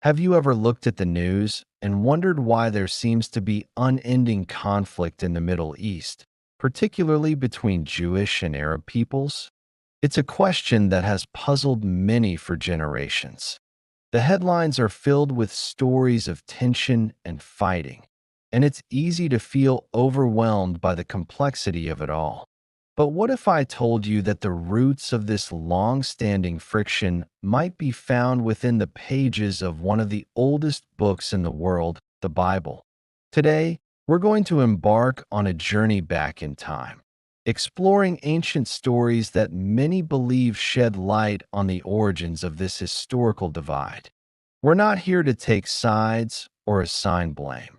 Have you ever looked at the news and wondered why there seems to be unending conflict in the Middle East, particularly between Jewish and Arab peoples? It's a question that has puzzled many for generations. The headlines are filled with stories of tension and fighting, and it's easy to feel overwhelmed by the complexity of it all. But what if I told you that the roots of this long-standing friction might be found within the pages of one of the oldest books in the world, the Bible? Today, we're going to embark on a journey back in time, exploring ancient stories that many believe shed light on the origins of this historical divide. We're not here to take sides or assign blame,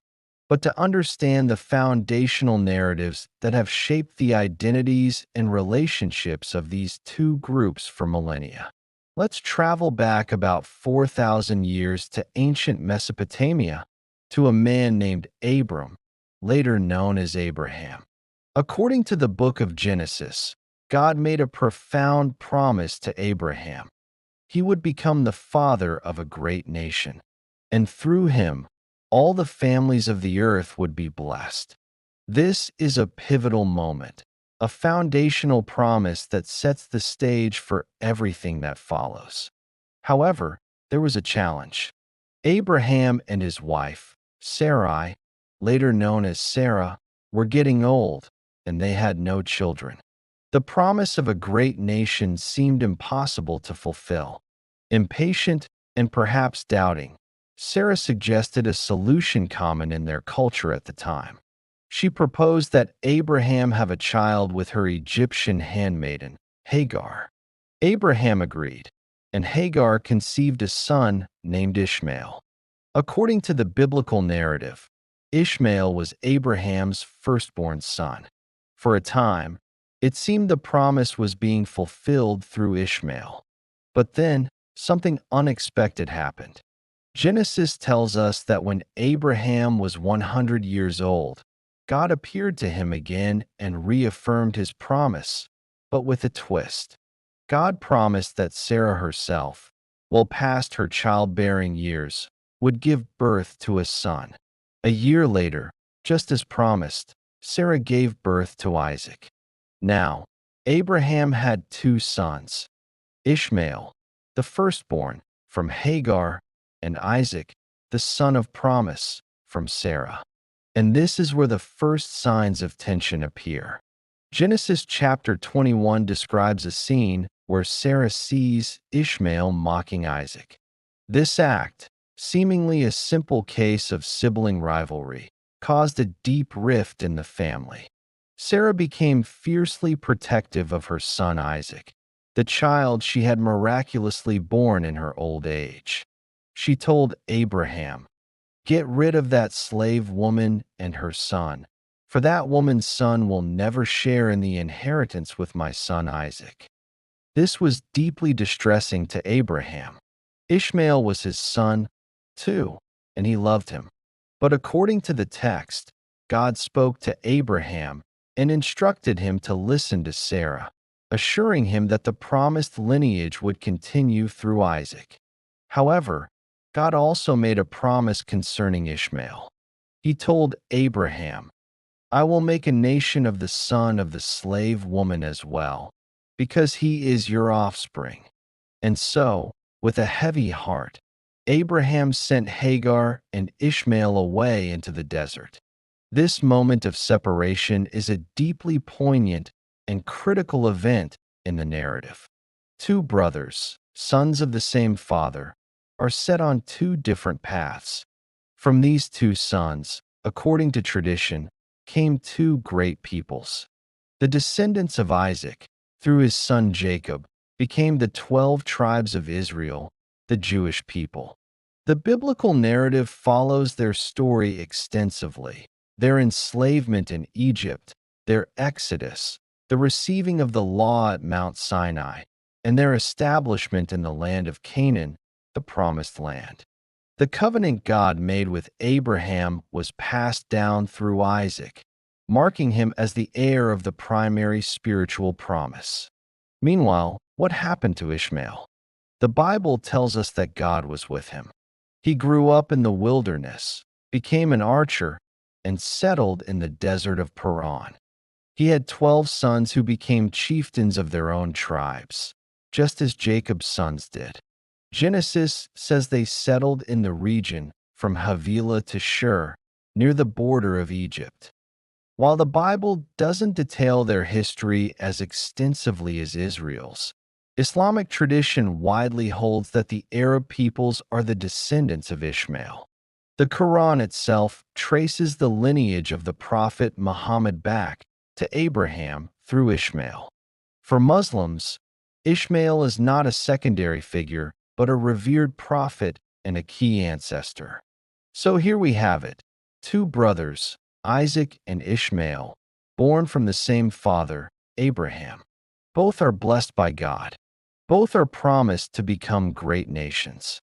but to understand the foundational narratives that have shaped the identities and relationships of these two groups for millennia. Let's travel back about 4,000 years to ancient Mesopotamia, to a man named Abram, later known as Abraham. According to the book of Genesis, God made a profound promise to Abraham. He would become the father of a great nation, and through him, all the families of the earth would be blessed. This is a pivotal moment, a foundational promise that sets the stage for everything that follows. However, there was a challenge. Abraham and his wife, Sarai, later known as Sarah, were getting old, and they had no children. The promise of a great nation seemed impossible to fulfill. Impatient and perhaps doubting, Sarah suggested a solution common in their culture at the time. She proposed that Abraham have a child with her Egyptian handmaiden, Hagar. Abraham agreed, and Hagar conceived a son named Ishmael. According to the biblical narrative, Ishmael was Abraham's firstborn son. For a time, it seemed the promise was being fulfilled through Ishmael. But then, something unexpected happened. Genesis tells us that when Abraham was 100 years old, God appeared to him again and reaffirmed his promise, but with a twist. God promised that Sarah herself, while past her childbearing years, would give birth to a son. A year later, just as promised, Sarah gave birth to Isaac. Now, Abraham had two sons, Ishmael, the firstborn, from Hagar, and Isaac, the son of promise, from Sarah. And this is where the first signs of tension appear. Genesis chapter 21 describes a scene where Sarah sees Ishmael mocking Isaac. This act, seemingly a simple case of sibling rivalry, caused a deep rift in the family. Sarah became fiercely protective of her son Isaac, the child she had miraculously born in her old age. She told Abraham, "Get rid of that slave woman and her son, for that woman's son will never share in the inheritance with my son Isaac." This was deeply distressing to Abraham. Ishmael was his son, too, and he loved him. But according to the text, God spoke to Abraham and instructed him to listen to Sarah, assuring him that the promised lineage would continue through Isaac. However, God also made a promise concerning Ishmael. He told Abraham, "I will make a nation of the son of the slave woman as well, because he is your offspring." And so, with a heavy heart, Abraham sent Hagar and Ishmael away into the desert. This moment of separation is a deeply poignant and critical event in the narrative. Two brothers, sons of the same father, are set on two different paths. From these two sons, according to tradition, came two great peoples. The descendants of Isaac, through his son Jacob, became the 12 tribes of Israel, the Jewish people. The biblical narrative follows their story extensively: their enslavement in Egypt, their exodus, the receiving of the law at Mount Sinai, and their establishment in the land of Canaan, the Promised Land. The covenant God made with Abraham was passed down through Isaac, marking him as the heir of the primary spiritual promise. Meanwhile, what happened to Ishmael? The Bible tells us that God was with him. He grew up in the wilderness, became an archer, and settled in the desert of Paran. He had 12 sons who became chieftains of their own tribes, just as Jacob's sons did. Genesis says they settled in the region from Havilah to Shur, near the border of Egypt. While the Bible doesn't detail their history as extensively as Israel's, Islamic tradition widely holds that the Arab peoples are the descendants of Ishmael. The Quran itself traces the lineage of the Prophet Muhammad back to Abraham through Ishmael. For Muslims, Ishmael is not a secondary figure, but a revered prophet and a key ancestor. So here we have it, two brothers, Isaac and Ishmael, born from the same father, Abraham. Both are blessed by God. Both are promised to become great nations.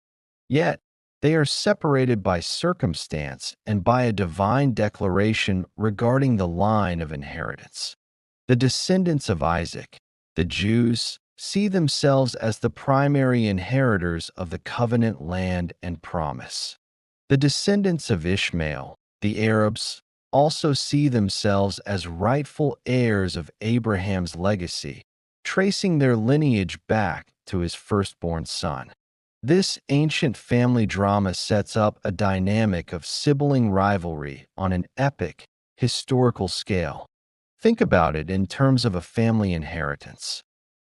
Yet, they are separated by circumstance and by a divine declaration regarding the line of inheritance. The descendants of Isaac, the Jews, see themselves as the primary inheritors of the covenant land and promise. The descendants of Ishmael, the Arabs, also see themselves as rightful heirs of Abraham's legacy, tracing their lineage back to his firstborn son. This ancient family drama sets up a dynamic of sibling rivalry on an epic, historical scale. Think about it in terms of a family inheritance.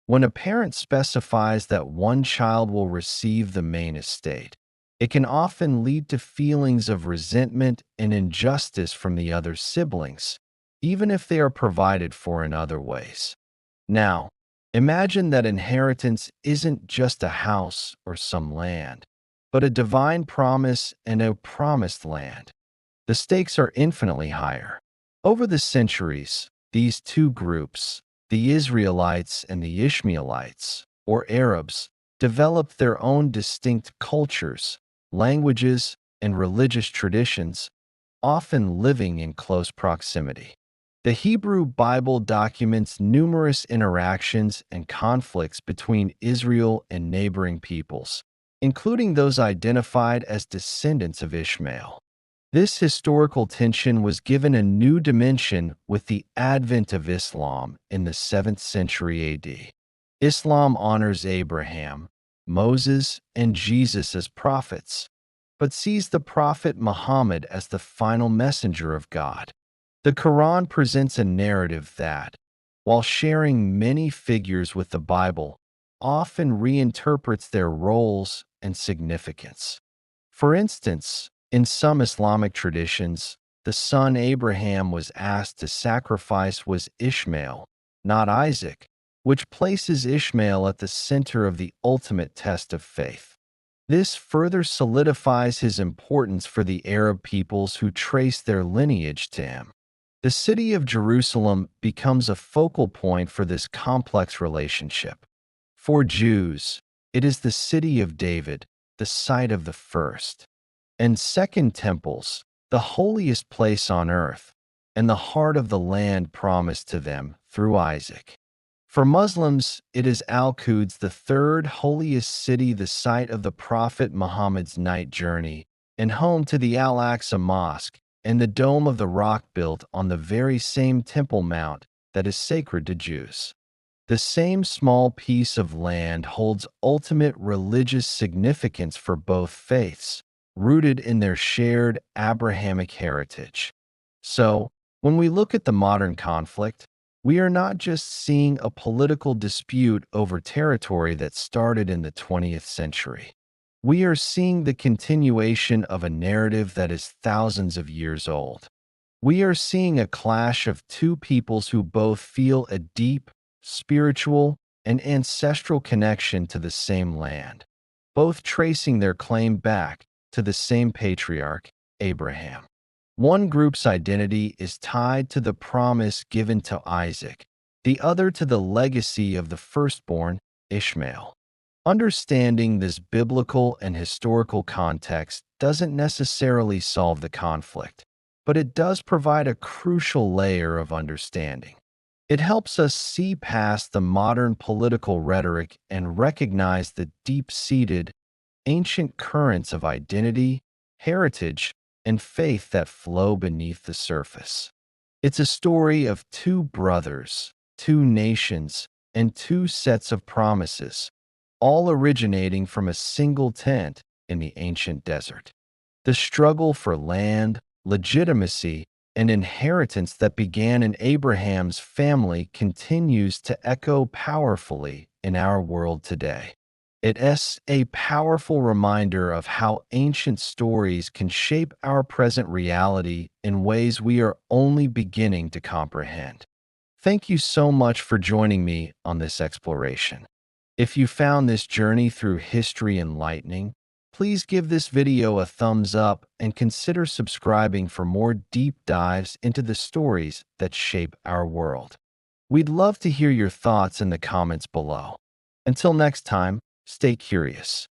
When a parent specifies that one child will receive the main estate, it can often lead to feelings of resentment and injustice from the other siblings, even if they are provided for in other ways. Now, imagine that inheritance isn't just a house or some land, but a divine promise and a promised land. The stakes are infinitely higher. Over the centuries, these two groups, the Israelites and the Ishmaelites, or Arabs, developed their own distinct cultures, languages, and religious traditions, often living in close proximity. The Hebrew Bible documents numerous interactions and conflicts between Israel and neighboring peoples, including those identified as descendants of Ishmael. This historical tension was given a new dimension with the advent of Islam in the 7th century AD. Islam honors Abraham, Moses, and Jesus as prophets, but sees the prophet Muhammad as the final messenger of God. The Quran presents a narrative that, while sharing many figures with the Bible, often reinterprets their roles and significance. For instance, in some Islamic traditions, the son Abraham was asked to sacrifice was Ishmael, not Isaac, which places Ishmael at the center of the ultimate test of faith. This further solidifies his importance for the Arab peoples who trace their lineage to him. The city of Jerusalem becomes a focal point for this complex relationship. For Jews, it is the city of David, the site of the first and second temples, the holiest place on earth, and the heart of the land promised to them through Isaac. For Muslims, it is Al-Quds, the third holiest city, the site of the Prophet Muhammad's night journey, and home to the Al-Aqsa Mosque and the Dome of the Rock built on the very same Temple Mount that is sacred to Jews. The same small piece of land holds ultimate religious significance for both faiths, rooted in their shared Abrahamic heritage. So, when we look at the modern conflict, we are not just seeing a political dispute over territory that started in the 20th century. We are seeing the continuation of a narrative that is thousands of years old. We are seeing a clash of two peoples who both feel a deep, spiritual, and ancestral connection to the same land, both tracing their claim back to the same patriarch, Abraham. One group's identity is tied to the promise given to Isaac, the other to the legacy of the firstborn, Ishmael. Understanding this biblical and historical context doesn't necessarily solve the conflict, but it does provide a crucial layer of understanding. It helps us see past the modern political rhetoric and recognize the deep-seated, ancient currents of identity, heritage, and faith that flow beneath the surface. It's a story of two brothers, two nations, and two sets of promises, all originating from a single tent in the ancient desert. The struggle for land, legitimacy, and inheritance that began in Abraham's family continues to echo powerfully in our world today. It's a powerful reminder of how ancient stories can shape our present reality in ways we are only beginning to comprehend. Thank you so much for joining me on this exploration. If you found this journey through history enlightening, please give this video a thumbs up and consider subscribing for more deep dives into the stories that shape our world. We'd love to hear your thoughts in the comments below. Until next time, stay curious.